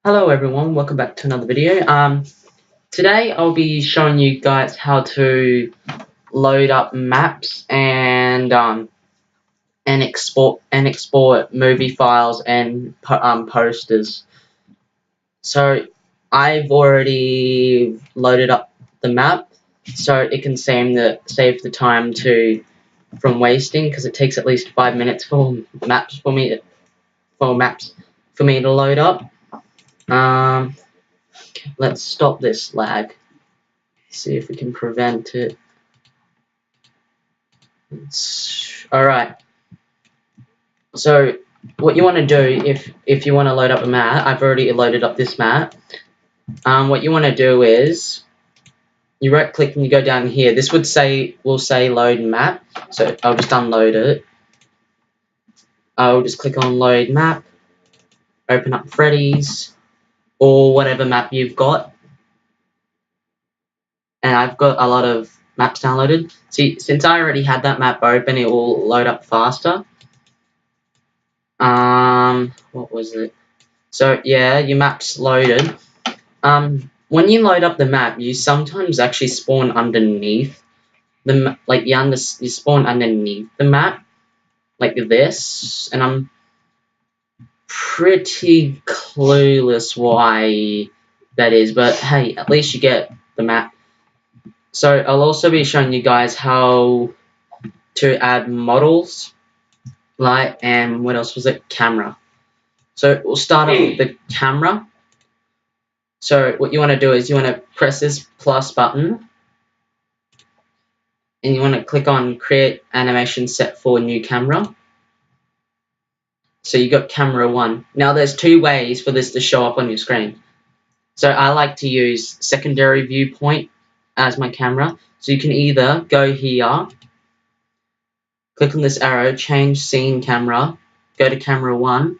Hello everyone, welcome back to another video. Today I'll be showing you guys how to load up maps and export movie files and posters. So I've already loaded up the map, so it can save the time from wasting, because it takes at least 5 minutes for maps for me to load up. Let's stop this lag. See if we can prevent it. Alright. So what you want to do if you want to load up a map, I've already loaded up this map. What you want to do is you right click and you go down here. This will say load map. So I'll just unload it. I'll just click on load map, open up Freddy's or whatever map you've got. And I've got a lot of maps downloaded. See, since I already had that map open, it will load up faster. What was it? So yeah, your map's loaded. When you load up the map, you sometimes actually spawn underneath the you spawn underneath the map like this, and I'm pretty clueless why that is, but hey, at least you get the map. So I'll also be showing you guys how to add models, light, and what else was it? Camera. So we'll start off with the camera. So what you want to do is you want to press this plus button, and you want to click on create animation set for new camera. So you got camera 1. Now there's 2 ways for this to show up on your screen. So I like to use secondary viewpoint as my camera. So you can either go here, click on this arrow, change scene camera, go to camera 1,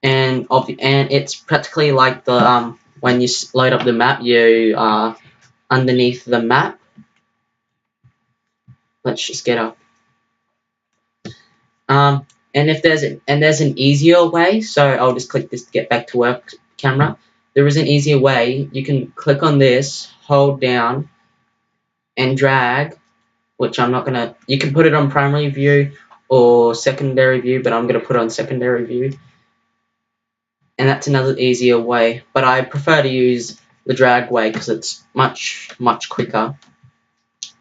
and it's practically like the when you load up the map, you are underneath the map. Let's just get up. And there's an easier way, so I'll just click this to get back to work camera. There is an easier way. You can click on this, hold down, and drag, which I'm not gonna. You can put it on primary view or secondary view, but I'm gonna put it on secondary view. And that's another easier way, but I prefer to use the drag way because it's much quicker.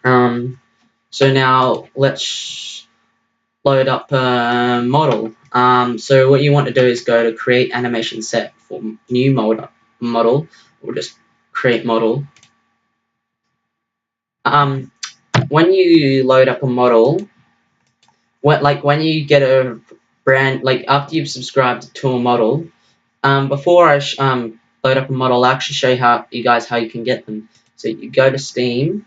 So now let's load up a model. So what you want to do is go to create animation set for new model, or just create model. When you load up a model, when you get a brand, after you've subscribed to a model, before I load up a model, I'll actually show you guys how you can get them. So you go to Steam,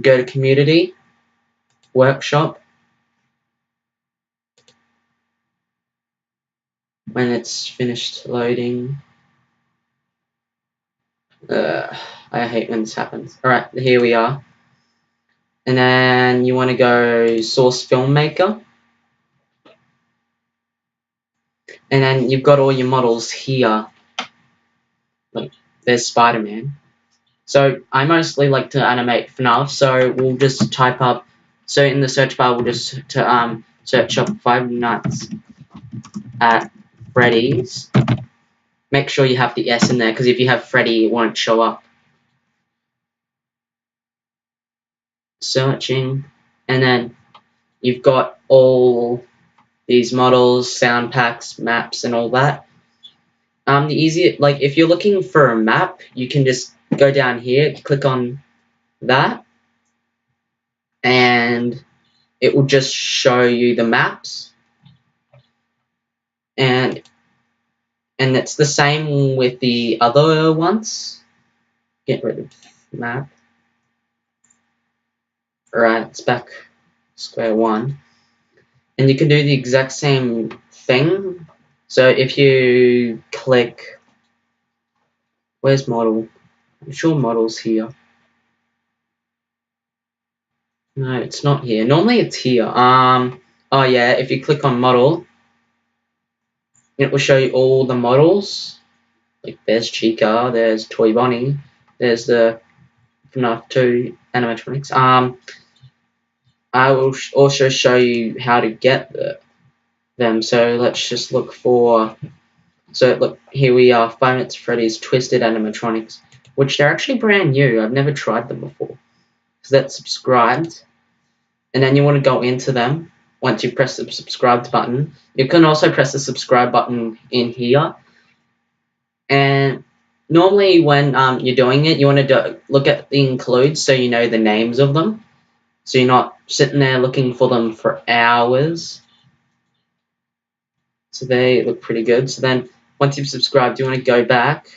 go to Community, Workshop. When it's finished loading, I hate when this happens. Alright, here we are. And then you want to go Source Filmmaker. And then you've got all your models here. Like, there's Spider-Man. So I mostly like to animate FNAF, so we'll just type up. So in the search bar, we'll just search up Five Nights at Freddy's. Make sure you have the S in there, because if you have Freddy, it won't show up. Searching, and then you've got all these models, sound packs, maps, and all that. If you're looking for a map, you can just go down here, click on that, and it will just show you the maps. And it's the same with the other ones. Get rid of map. Alright, it's back square one. And you can do the exact same thing. So if you click, where's model? I'm sure model's here. No, it's not here. Normally it's here. Oh yeah, if you click on model, It will show you all the models. Like there's Chica, there's Toy Bonnie, there's the FNAF 2 animatronics. I will also show you how to get them. So let's just look for. So look, here we are. Five Nights at Freddy's Twisted animatronics, which they're actually brand new. I've never tried them before. So that's subscribed, and then you want to go into them. Once you press the subscribed button, you can also press the subscribe button in here. And normally when you're doing it, you want to look at the includes so you know the names of them. So you're not sitting there looking for them for hours. So they look pretty good. So then once you've subscribed, you want to go back.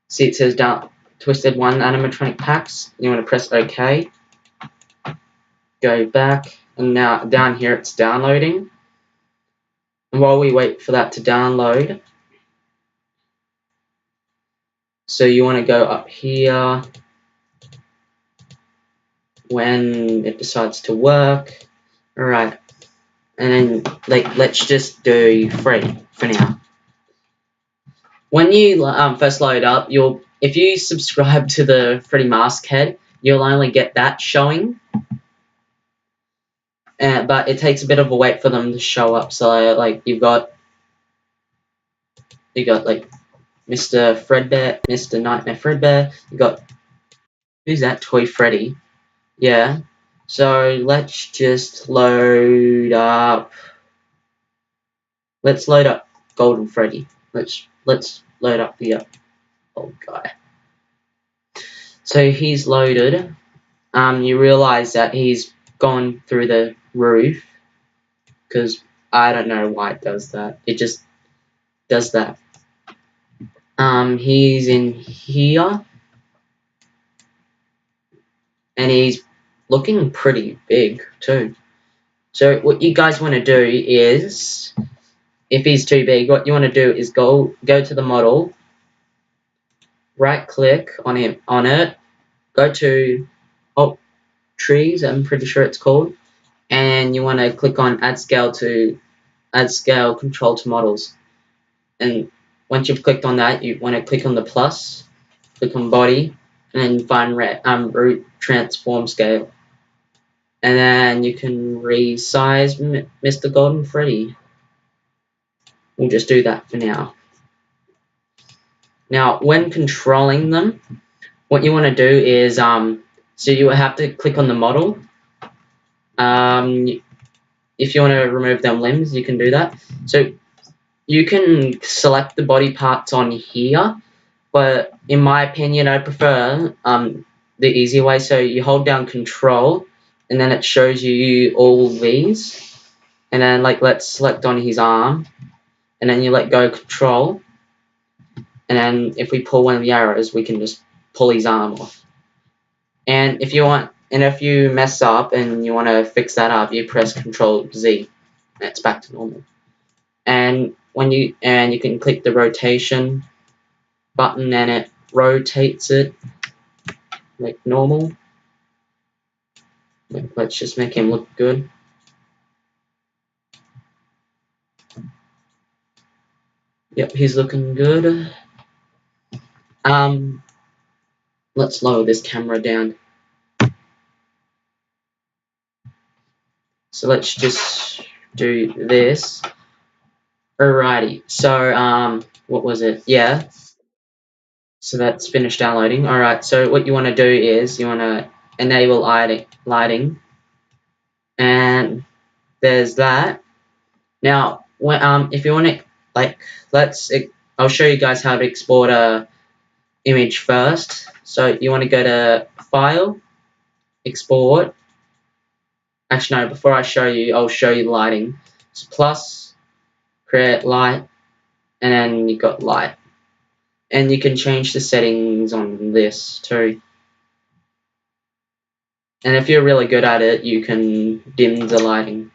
See it says down Twisted 1 animatronic packs. You want to press OK. Go back. And now down here it's downloading. And while we wait for that to download, so you want to go up here when it decides to work. Alright. And then let's just do free for now. When you first load up, if you subscribe to the Freddy Mask Head, you'll only get that showing. But it takes a bit of a wait for them to show up. So like you got like Mr. Fredbear, Mr. Nightmare Fredbear. You got, who's that? Toy Freddy. Yeah. So let's just load up. Let's load up Golden Freddy. Let's load up the old guy. So he's loaded. You realize that he's gone through the roof because I don't know why it does that. It just does that. He's in here and he's looking pretty big too. So what you guys want to do is, if he's too big, what you want to do is go to the model, right click on it, go to trees, I'm pretty sure it's called, and you want to click on add scale control to models. And once you've clicked on that, you want to click on the plus, click on body, and then find root transform scale. And then you can resize Mr. Golden Freddy. We'll just do that for now. Now, when controlling them, what you want to do is, so you have to click on the model. If you want to remove them limbs, you can do that. So you can select the body parts on here, but in my opinion, I prefer the easier way. So you hold down Control, and then it shows you all these. And then, like, let's select on his arm, and then you let go Control. And then if we pull one of the arrows, we can just pull his arm off. And if you mess up and you want to fix that up, you press Control Z, and it's back to normal. And you can click the rotation button, and it rotates it like normal. Let's just make him look good. Yep, he's looking good. Let's lower this camera down. So let's just do this. Alrighty. So what was it? Yeah. So that's finished downloading. Alright, so what you want to do is you want to enable lighting. And there's that. Now, if you want to, I'll show you guys how to export a image first. So you want to go to File, Export. Actually, no, before I show you, I'll show you the lighting. So plus, create light, and then you've got light. And you can change the settings on this too. And if you're really good at it, you can dim the lighting.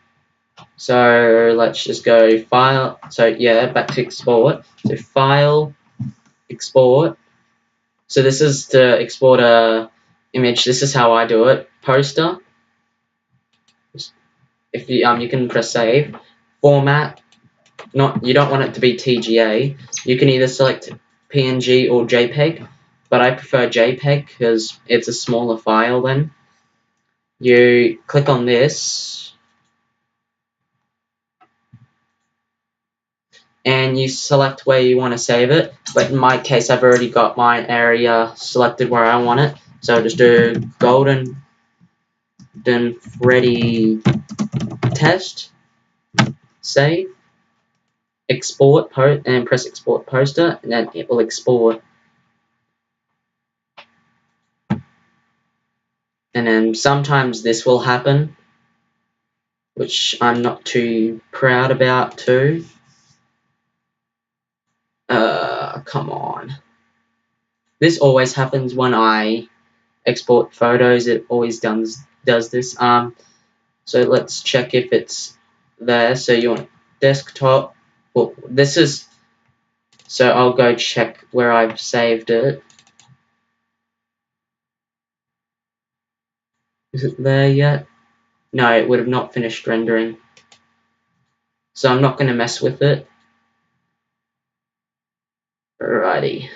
So let's just go File. So yeah, back to Export. So File, Export. So this is to export a image. This is how I do it. Poster. If you can press Save. Format. you don't want it to be TGA. You can either select PNG or JPEG, but I prefer JPEG because it's a smaller file then. You click on this, and you select where you want to save it, but in my case I've already got my area selected where I want it, so I'll just do Golden Freddy test, save, export, and press export poster, and then it will export. And then sometimes this will happen, which I'm not too proud about too. Come on. This always happens when I export photos. It always does this. So let's check if it's there. So you want desktop. Well, this is. So I'll go check where I've saved it. Is it there yet? No, it would have not finished rendering. So I'm not going to mess with it. Alrighty.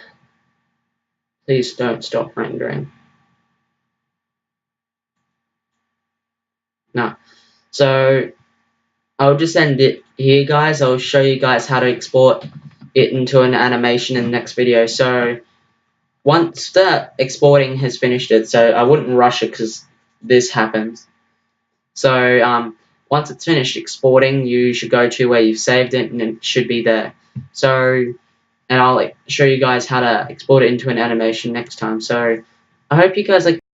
Please don't stop rendering. No. So I'll just end it here, guys. I'll show you guys how to export it into an animation in the next video. So once the exporting has finished it, so I wouldn't rush it because this happens. So once it's finished exporting, you should go to where you've saved it, and it should be there. So, and I'll show you guys how to export it into an animation next time. So I hope you guys like